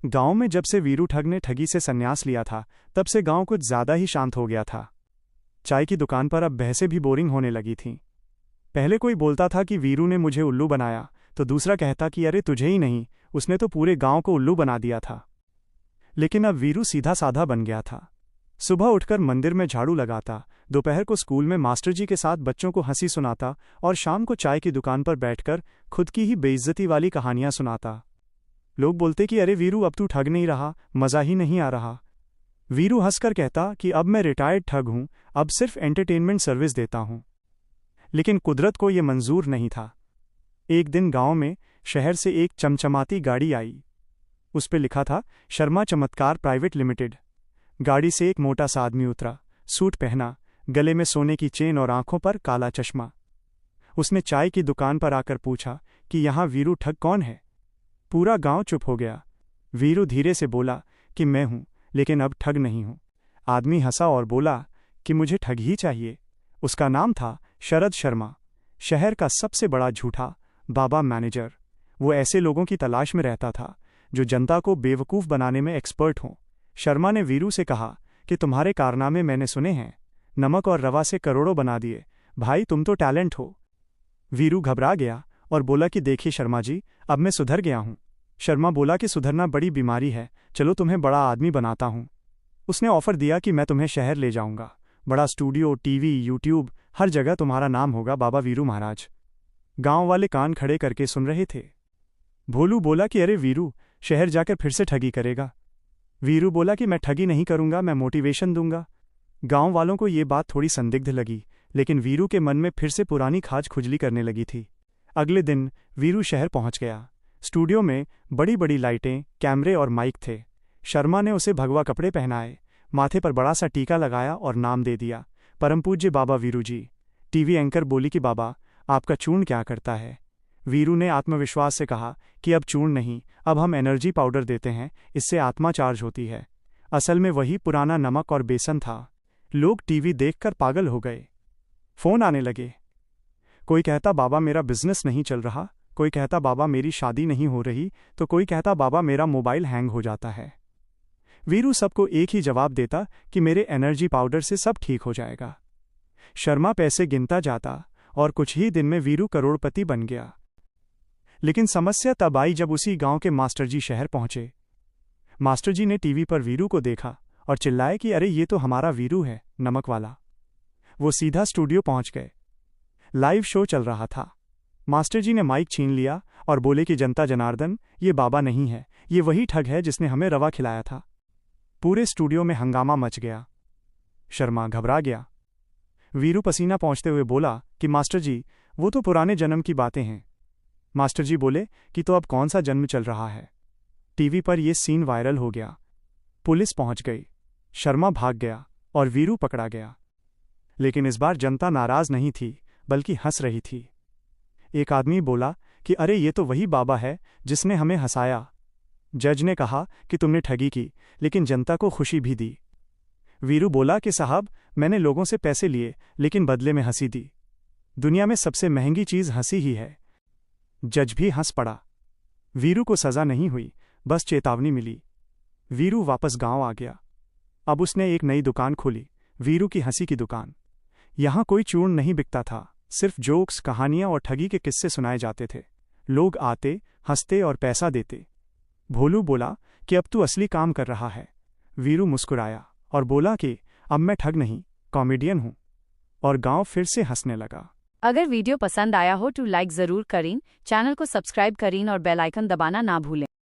गांव में जब से वीरू ठग ने ठगी से संन्यास लिया था, तब से गांव कुछ ज्यादा ही शांत हो गया था। चाय की दुकान पर अब बहसें भी बोरिंग होने लगी थीं। पहले कोई बोलता था कि वीरू ने मुझे उल्लू बनाया, तो दूसरा कहता कि अरे तुझे ही नहीं, उसने तो पूरे गांव को उल्लू बना दिया था। लेकिन अब वीरू सीधा साधा बन गया था। सुबह उठकर मंदिर में झाड़ू लगाता, दोपहर को स्कूल में मास्टर जी के साथ बच्चों को हंसी सुनाता और शाम को चाय की दुकान पर बैठकर खुद की ही बेइज्जती वाली कहानियां सुनाता। लोग बोलते कि अरे वीरू अब तू ठग नहीं रहा, मज़ा ही नहीं आ रहा। वीरू हंसकर कहता कि अब मैं रिटायर्ड ठग हूं, अब सिर्फ एंटरटेनमेंट सर्विस देता हूं। लेकिन कुदरत को यह मंजूर नहीं था। एक दिन गांव में शहर से एक चमचमाती गाड़ी आई। उस पर लिखा था शर्मा चमत्कार प्राइवेट लिमिटेड। गाड़ी से एक मोटा सा आदमी उतरा, सूट पहना, गले में सोने की चेन और आंखों पर काला चश्मा। उसने चाय की दुकान पर आकर पूछा कि यहाँ वीरू ठग कौन है। पूरा गांव चुप हो गया। वीरू धीरे से बोला कि मैं हूं, लेकिन अब ठग नहीं हूं। आदमी हंसा और बोला कि मुझे ठग ही चाहिए। उसका नाम था शरद शर्मा, शहर का सबसे बड़ा झूठा बाबा मैनेजर। वो ऐसे लोगों की तलाश में रहता था जो जनता को बेवकूफ़ बनाने में एक्सपर्ट हों। शर्मा ने वीरू से कहा कि तुम्हारे कारनामे मैंने सुने हैं, नमक और रवा से करोड़ों बना दिए, भाई तुम तो टैलेंट हो। वीरू घबरा गया और बोला कि देखिए शर्मा जी, अब मैं सुधर गया हूं। शर्मा बोला कि सुधरना बड़ी बीमारी है, चलो तुम्हें बड़ा आदमी बनाता हूं। उसने ऑफर दिया कि मैं तुम्हें शहर ले जाऊंगा, बड़ा स्टूडियो, टीवी, यूट्यूब, हर जगह तुम्हारा नाम होगा बाबा वीरू महाराज। गांव वाले कान खड़े करके सुन रहे थे। भोलू बोला कि अरे वीरू, शहर जाकर फिर से ठगी करेगा। वीरू बोला कि मैं ठगी नहीं करूंगा, मैं मोटिवेशन दूंगा। गांव वालों को ये बात थोड़ी संदिग्ध लगी, लेकिन वीरू के मन में फिर से पुरानी खाज खुजली करने लगी थी। अगले दिन वीरू शहर पहुंच गया। स्टूडियो में बड़ी बड़ी लाइटें, कैमरे और माइक थे। शर्मा ने उसे भगवा कपड़े पहनाए, माथे पर बड़ा सा टीका लगाया और नाम दे दिया, परम पूज्य बाबा वीरू जी। टीवी एंकर बोली कि बाबा, आपका चूर्ण क्या करता है। वीरू ने आत्मविश्वास से कहा कि अब चूर्ण नहीं, अब हम एनर्जी पाउडर देते हैं, इससे आत्मा चार्ज होती है। असल में वही पुराना नमक और बेसन था। लोग टीवी देखकर पागल हो गए। फोन आने लगे। कोई कहता बाबा मेरा बिजनेस नहीं चल रहा, कोई कहता बाबा मेरी शादी नहीं हो रही, तो कोई कहता बाबा मेरा मोबाइल हैंग हो जाता है। वीरू सबको एक ही जवाब देता कि मेरे एनर्जी पाउडर से सब ठीक हो जाएगा। शर्मा पैसे गिनता जाता और कुछ ही दिन में वीरू करोड़पति बन गया। लेकिन समस्या तब आई जब उसी गांव के मास्टर जी शहर पहुंचे। मास्टर जी ने टीवी पर वीरू को देखा और चिल्लाए कि अरे ये तो हमारा वीरू है, नमक वाला। वो सीधा स्टूडियो पहुंच गए। लाइव शो चल रहा था। मास्टर जी ने माइक छीन लिया और बोले कि जनता जनार्दन, ये बाबा नहीं है, ये वही ठग है जिसने हमें रवा खिलाया था। पूरे स्टूडियो में हंगामा मच गया। शर्मा घबरा गया। वीरू पसीना पहुंचते हुए बोला कि मास्टर जी, वो तो पुराने जन्म की बातें हैं। मास्टर जी बोले कि तो अब कौन सा जन्म चल रहा है। टीवी पर यह सीन वायरल हो गया। पुलिस पहुंच गई। शर्मा भाग गया और वीरू पकड़ा गया। लेकिन इस बार जनता नाराज नहीं थी, बल्कि हंस रही थी। एक आदमी बोला कि अरे ये तो वही बाबा है जिसने हमें हंसाया। जज ने कहा कि तुमने ठगी की, लेकिन जनता को खुशी भी दी। वीरू बोला कि साहब, मैंने लोगों से पैसे लिए, लेकिन बदले में हंसी दी। दुनिया में सबसे महंगी चीज हंसी ही है। जज भी हंस पड़ा। वीरू को सजा नहीं हुई, बस चेतावनी मिली। वीरू वापस गांव आ गया। अब उसने एक नई दुकान खोली, वीरू की हंसी की दुकान। यहां कोई चूर्ण नहीं बिकता था, सिर्फ जोक्स, कहानियां और ठगी के किस्से सुनाए जाते थे। लोग आते, हंसते और पैसा देते। भोलू बोला कि अब तू असली काम कर रहा है। वीरू मुस्कुराया और बोला कि अब मैं ठग नहीं, कॉमेडियन हूं। और गांव फिर से हंसने लगा। अगर वीडियो पसंद आया हो तो लाइक ज़रूर करें, चैनल को सब्सक्राइब करें और बेल आइकन दबाना ना भूलें।